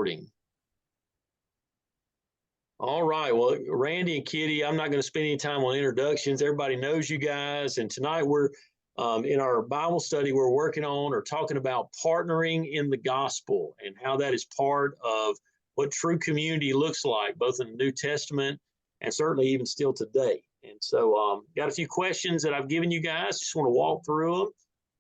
recording. All right. Well, Randy and Kittie, I'm not going to spend any time on introductions. Everybody knows you guys. And tonight we're in our Bible study, we're working on or talking about partnering in the gospel and how that is part of what true community looks like, both in the New Testament and certainly even still today. And so got a few questions that I've given you guys. Just want to walk through them.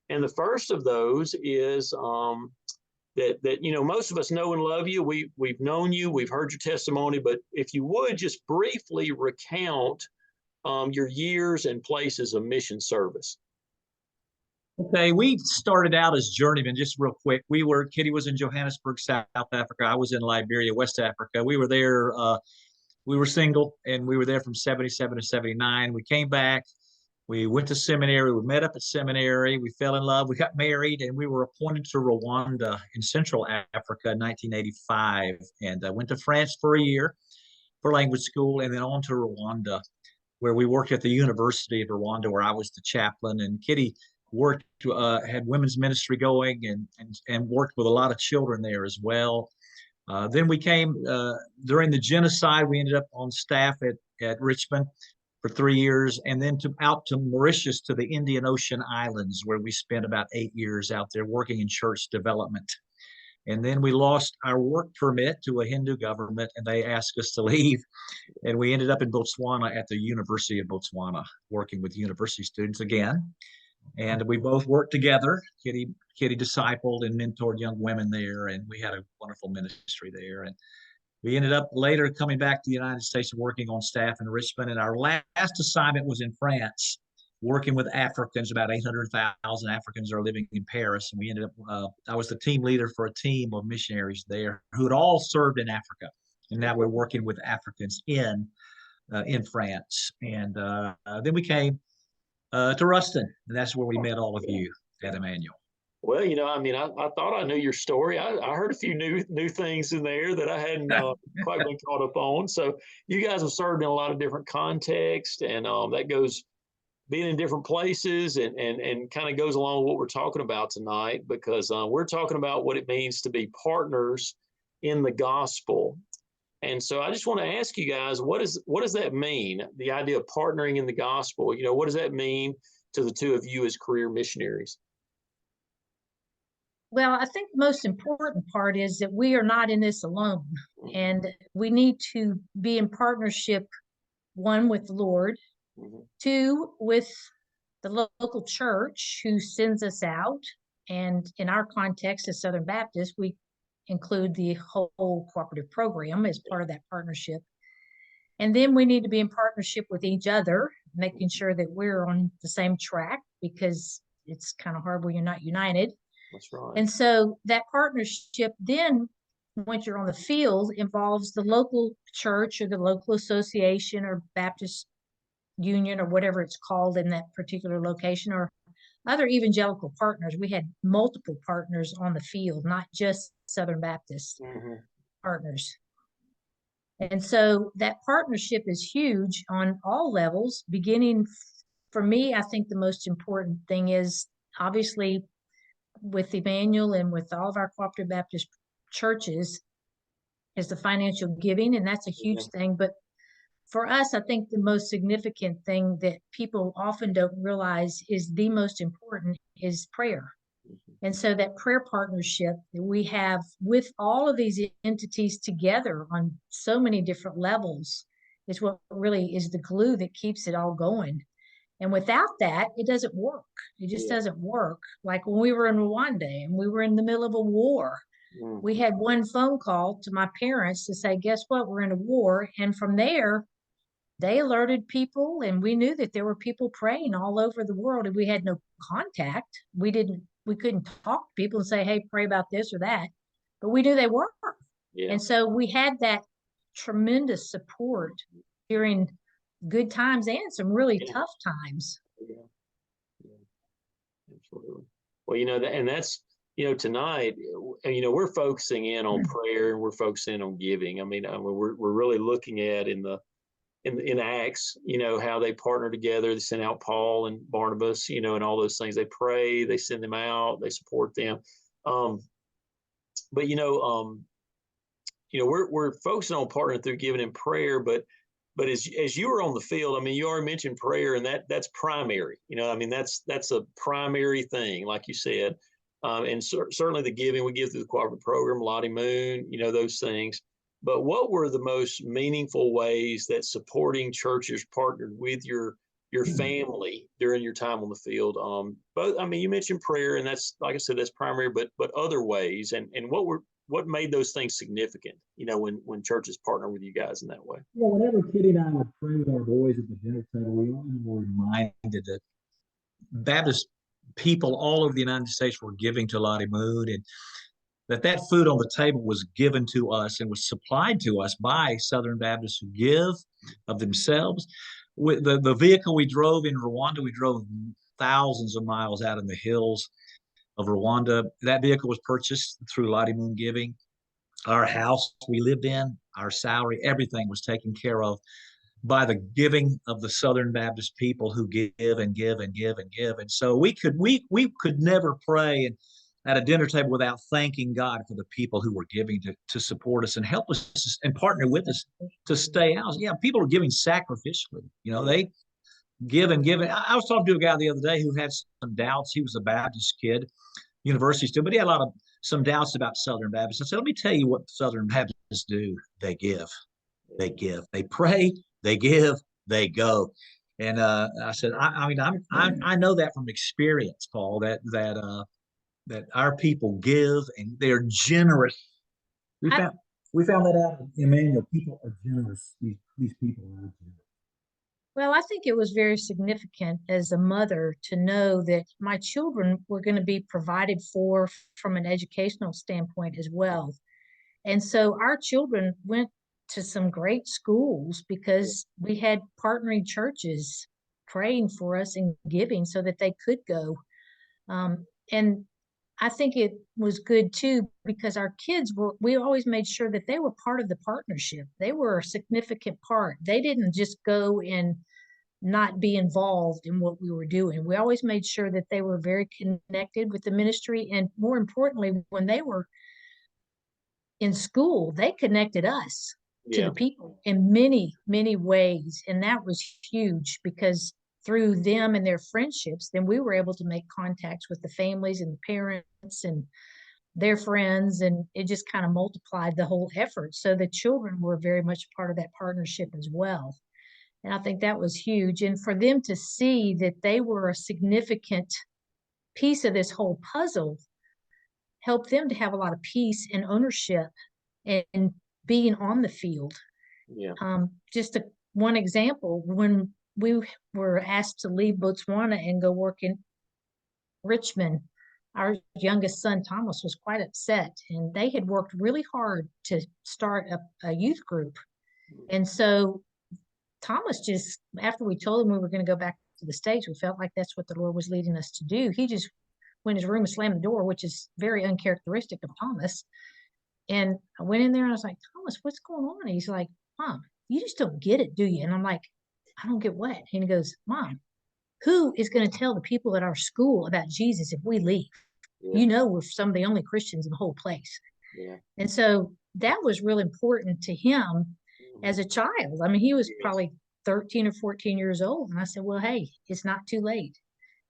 And the first of those is that you know, most of us know and love you. We've known you, we've heard your testimony, but if you would just briefly recount your years and places of mission service. Okay, we started out as journeymen, just real quick. Kittie was in Johannesburg, South Africa. I was in Liberia, West Africa. We were there, we were single, and we were there from 77 to 79. We came back. We went to seminary. We met up at seminary. We fell in love. We got married, and we were appointed to Rwanda in Central Africa in 1985. And I went to France for a year for language school, and then on to Rwanda, where we worked at the University of Rwanda, where I was the chaplain. And Kittie worked, had women's ministry going, and worked with a lot of children there as well. Then we came during the genocide. We ended up on staff at Richmond for 3 years, and then out to Mauritius, to the Indian Ocean Islands, where we spent about 8 years out there working in church development. And then we lost our work permit to a Hindu government, and they asked us to leave. And we ended up in Botswana at the University of Botswana, working with university students again. And we both worked together. Kittie discipled and mentored young women there, and we had a wonderful ministry there. And we ended up later coming back to the United States and working on staff in Richmond. And our last assignment was in France, working with Africans. About 800,000 Africans are living in Paris. And we ended up, I was the team leader for a team of missionaries there who had all served in Africa. And now we're working with Africans in France. And then we came to Ruston, and that's where we met all of you at Emmanuel. Well, you know, I mean, I thought I knew your story. I heard a few new things in there that I hadn't quite been caught up on. So you guys have served in a lot of different contexts, and that goes being in different places and kind of goes along with what we're talking about tonight, because we're talking about what it means to be partners in the gospel. And so I just want to ask you guys, what does that mean? The idea of partnering in the gospel, you know, what does that mean to the two of you as career missionaries? Well, I think the most important part is that we are not in this alone, and we need to be in partnership, one, with the Lord, two, with the local church who sends us out. And in our context as Southern Baptist, we include the whole cooperative program as part of that partnership. And then we need to be in partnership with each other, making sure that we're on the same track, because it's kind of hard when you're not united. That's right. And so that partnership then, once you're on the field, involves the local church or the local association or Baptist union or whatever it's called in that particular location, or other evangelical partners. We had multiple partners on the field, not just Southern Baptist partners. And so that partnership is huge on all levels, beginning, for me, I think the most important thing is obviously with Emmanuel and with all of our cooperative Baptist churches is the financial giving, and that's a huge thing. But for us, I think the most significant thing that people often don't realize is the most important is prayer. And so that prayer partnership that we have with all of these entities together on so many different levels is what really is the glue that keeps it all going. And without that, it doesn't work. It just doesn't work. Like when we were in Rwanda and we were in the middle of a war, we had one phone call to my parents to say, guess what? We're in a war. And from there, they alerted people, and we knew that there were people praying all over the world, and we had no contact. We couldn't talk to people and say, hey, pray about this or that, but we knew they were. And so we had that tremendous support during good times and some really tough times. Absolutely. Well, you know, and that's, you know, tonight, you know, we're focusing in on prayer, and we're focusing on giving. I mean, we're really looking at in Acts, you know, how they partner together. They sent out Paul and Barnabas, you know, and all those things. They pray, they send them out, they support them. But, you know, we're focusing on partnering through giving in prayer, but as you were on the field, I mean, you already mentioned prayer, and that's primary. I mean, that's a primary thing, like you said, and certainly the giving we give through the cooperative program, Lottie Moon, those things. But what were the most meaningful ways that supporting churches partnered with your family during your time on the field? Both, I mean, you mentioned prayer, and that's, like I said, that's primary, but other ways, and what made those things significant, when churches partner with you guys in that way? Well, whenever Kittie and I would pray with our boys at the dinner table, we always were reminded that Baptist people all over the United States were giving to Lottie Moon, and that food on the table was given to us and was supplied to us by Southern Baptists who give of themselves. With the vehicle we drove in Rwanda, we drove thousands of miles out in the hills of Rwanda. That vehicle was purchased through Lottie Moon Giving. Our house we lived in, our salary, everything was taken care of by the giving of the Southern Baptist people who give and give and give and give. And so we could never pray at a dinner table without thanking God for the people who were giving to support us and help us and partner with us to stay out. Yeah, people are giving sacrificially. They give and give. I was talking to a guy the other day who had some doubts. He was a Baptist kid, university student, but he had some doubts about Southern Baptists. I said, let me tell you what Southern Baptists do. They give. They give. They pray. They give. They go. And I said, I mean, I know that from experience, Paul, that our people give and they're generous. We found that out in Emmanuel. People are generous. These people are generous. Well, I think it was very significant as a mother to know that my children were going to be provided for from an educational standpoint as well. And so our children went to some great schools because we had partnering churches praying for us and giving so that they could go. And I think it was good too, because our kids we always made sure that they were part of the partnership. They were a significant part. They didn't just go and not be involved in what we were doing. We always made sure that they were very connected with the ministry. And more importantly, when they were in school, they connected us to the people in many, many ways. And that was huge because through them and their friendships, then we were able to make contacts with the families and the parents and their friends. And it just kind of multiplied the whole effort. So the children were very much part of that partnership as well. And I think that was huge. And for them to see that they were a significant piece of this whole puzzle helped them to have a lot of peace and ownership and being on the field. Yeah. Just one example, when we were asked to leave Botswana and go work in Richmond, our youngest son, Thomas, was quite upset. And they had worked really hard to start a youth group. And so Thomas just, after we told him we were going to go back to the States, we felt like that's what the Lord was leading us to do. He just went in his room and slammed the door, which is very uncharacteristic of Thomas. And I went in there and I was like, Thomas, what's going on? And he's like, Mom, you just don't get it, do you? And I'm like, I don't get what? And he goes, Mom, who is going to tell the people at our school about Jesus if we leave? Yeah. We're some of the only Christians in the whole place. Yeah. And so that was real important to him as a child. I mean, he was probably 13 or 14 years old. And I said, well, hey, it's not too late.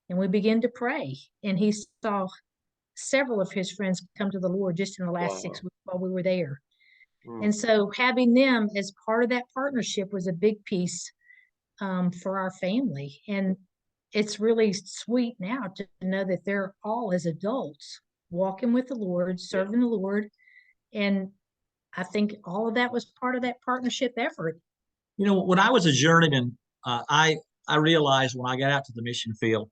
And we began to pray. And he saw several of his friends come to the Lord just in the last 6 weeks while we were there. And so having them as part of that partnership was a big piece for our family. And it's really sweet now to know that they're all as adults walking with the Lord, serving the Lord. And I think all of that was part of that partnership effort. When I was a journeyman, I realized when I got out to the mission field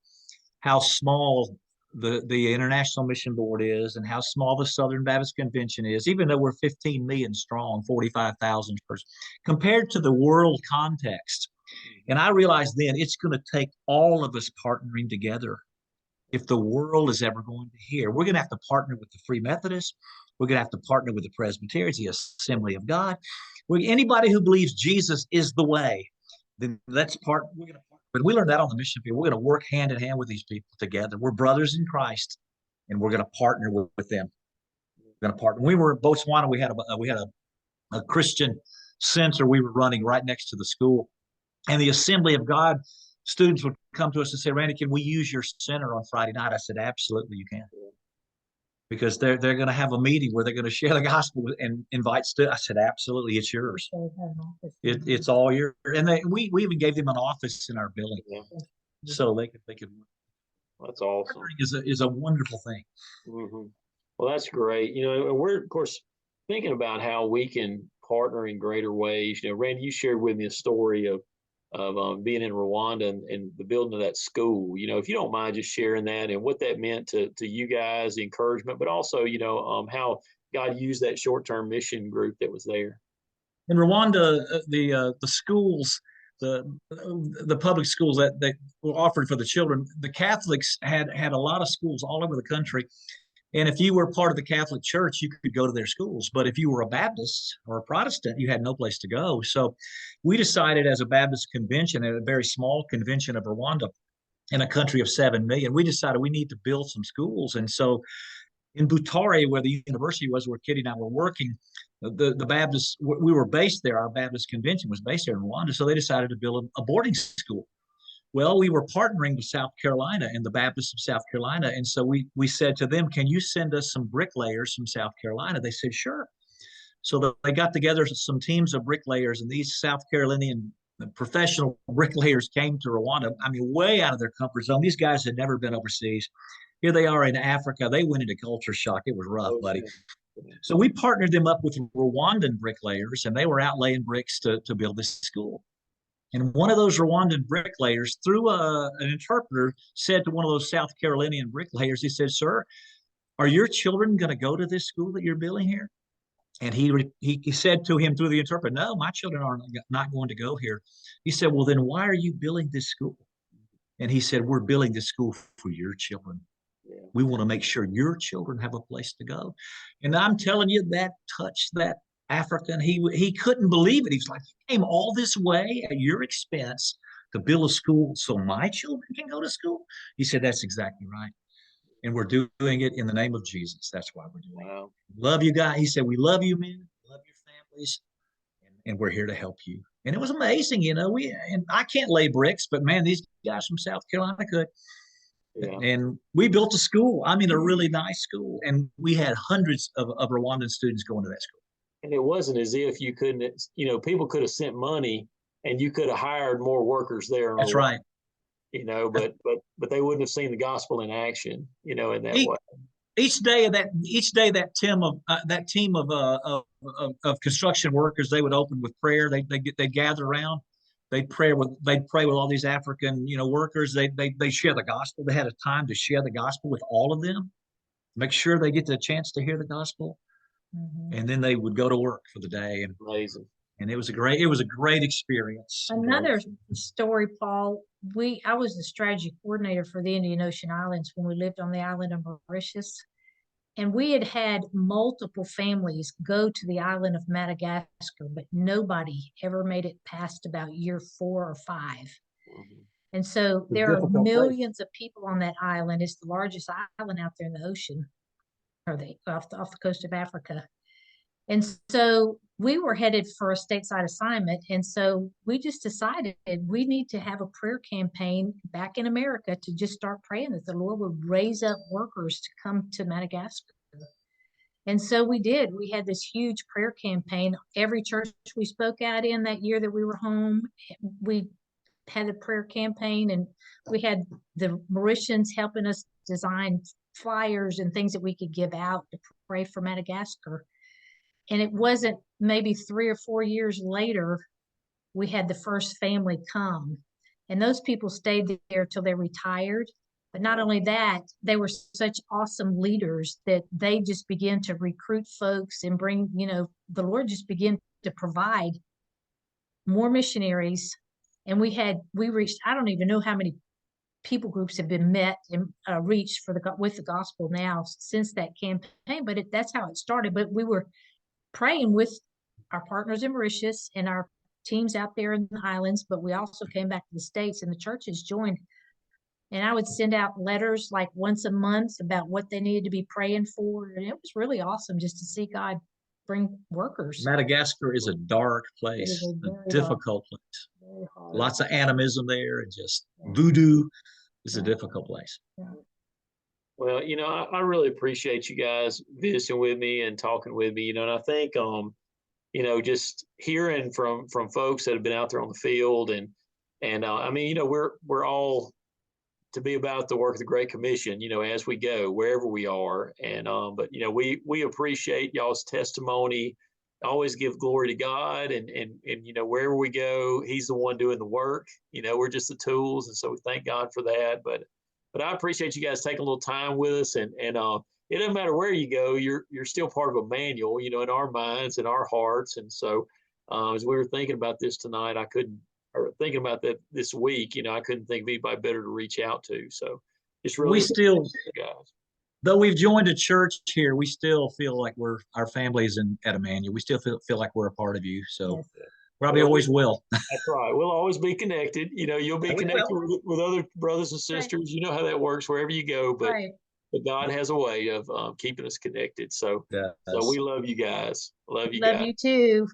how small the International Mission Board is and how small the Southern Baptist Convention is, even though we're 15 million strong, 45,000 persons, compared to the world context. And I realized then it's going to take all of us partnering together if the world is ever going to hear. We're going to have to partner with the Free Methodists. We're going to have to partner with the Presbyterians, the Assembly of God. Anybody who believes Jesus is the way, then let's partner. We're going to partner. But we learned that on the mission field. We're going to work hand in hand with these people together. We're brothers in Christ, and we're going to partner with them. We're going to partner. When we were in Botswana, we had a a Christian center we were running right next to the school. And the Assembly of God students would come to us and say, Randy, can we use your center on Friday night? I said, absolutely, you can. Because they're going to have a meeting where they're going to share the gospel and invite students. I said, absolutely, it's yours. It's all yours. And we even gave them an office in our building. Yeah. So they could. That's awesome. Is a wonderful thing. Mm-hmm. Well, that's great. And we're of course thinking about how we can partner in greater ways. Randy, you shared with me a story of being in Rwanda and the building of that school. If you don't mind just sharing that and what that meant to you guys, the encouragement, but also how God used that short-term mission group that was there. In Rwanda, the schools, the public schools that were offered for the children, the Catholics had a lot of schools all over the country. And if you were part of the Catholic Church, you could go to their schools. But if you were a Baptist or a Protestant, you had no place to go. So we decided as a Baptist convention, at a very small convention of Rwanda, in a country of 7 million, we decided we need to build some schools. And so in Butare, where the university was, where Kittie and I were working, the Baptist, we were based there. Our Baptist convention was based there in Rwanda. So they decided to build a boarding school. Well, we were partnering with South Carolina and the Baptists of South Carolina. And so we said to them, can you send us some bricklayers from South Carolina? They said, sure. So they got together some teams of bricklayers, and these South Carolinian professional bricklayers came to Rwanda. I mean, way out of their comfort zone. These guys had never been overseas. Here they are in Africa. They went into culture shock. It was rough, buddy. So we partnered them up with Rwandan bricklayers, and they were out laying bricks to build this school. And one of those Rwandan bricklayers, through an interpreter, said to one of those South Carolinian bricklayers, he said, sir, are your children going to go to this school that you're building here? And he said to him through the interpreter, no, my children are not going to go here. He said, well, then why are you building this school? And he said, we're building this school for your children. Yeah. We want to make sure your children have a place to go. And I'm telling you, that touched that African. He couldn't believe it. He was like, you came all this way at your expense to build a school so my children can go to school? He said, that's exactly right. And we're doing it in the name of Jesus. That's why we're doing it. Love you guys. He said, we love you, men. Love your families. And we're here to help you. And it was amazing, and I can't lay bricks, but man, these guys from South Carolina could. Yeah. And we built a school. I mean, a really nice school. And we had hundreds of Rwandan students going to that school. And it wasn't as if you couldn't, people could have sent money and you could have hired more workers there. That's right. But they wouldn't have seen the gospel in action, in that way. Each day that team of construction workers, they would open with prayer. They gather around. They'd pray with all these African workers. They share the gospel. They had a time to share the gospel with all of them, make sure they get the chance to hear the gospel, and then they would go to work for the day. And amazing. And it was a great experience. Another story, Paul. I was the strategy coordinator for the Indian Ocean Islands when we lived on the island of Mauritius. And we had multiple families go to the island of Madagascar, but nobody ever made it past about year 4 or 5. Mm-hmm. And so there are millions of people on that island. It's the largest island out there in the ocean, off the coast of Africa. And so we were headed for a stateside assignment. And so we just decided we need to have a prayer campaign back in America to just start praying that the Lord would raise up workers to come to Madagascar. And so we did. We had this huge prayer campaign. Every church we spoke out in that year that we were home, we had a prayer campaign, and we had the Mauritians helping us design flyers and things that we could give out to pray for Madagascar. And it wasn't maybe 3 or 4 years later, we had the first family come. And those people stayed there till they retired. But not only that, they were such awesome leaders that they just began to recruit folks and bring, the Lord just began to provide more missionaries. And we reached, I don't even know how many people groups have been met and reached with the gospel now since that campaign. But that's how it started. But we were praying with our partners in Mauritius and our teams out there in the islands, but we also came back to the States, and the churches joined. And I would send out letters like once a month about what they needed to be praying for. And it was really awesome just to see God bring workers. Madagascar is a dark It place, is a a very dark, difficult place. very hard. Lots of animism there and just Yeah. voodoo. It's a Yeah. difficult place. Yeah. Well, I really appreciate you guys visiting with me and talking with me, and I think, just hearing from folks that have been out there on the field and I mean, we're all to be about the work of the Great Commission, as we go, wherever we are. And, but, we appreciate y'all's testimony, always give glory to God and, wherever we go, he's the one doing the work, we're just the tools. And so we thank God for that. But I appreciate you guys taking a little time with us and it doesn't matter where you go, you're still part of a manual, in our minds and our hearts. And so, as we were thinking about this tonight, or thinking about that this week, I couldn't think of anybody better to reach out to. So just really, We still, guys. though we've joined a church here, we still feel like our families at Emmanuel. We still feel like we're a part of you. So Yes. probably always will. That's right. We'll always be connected. You'll be We connected will. with other brothers and sisters. You know how that works wherever you go, but Right. God has a way of keeping us connected. So we Yes. love you guys. Love you Love guys. you too.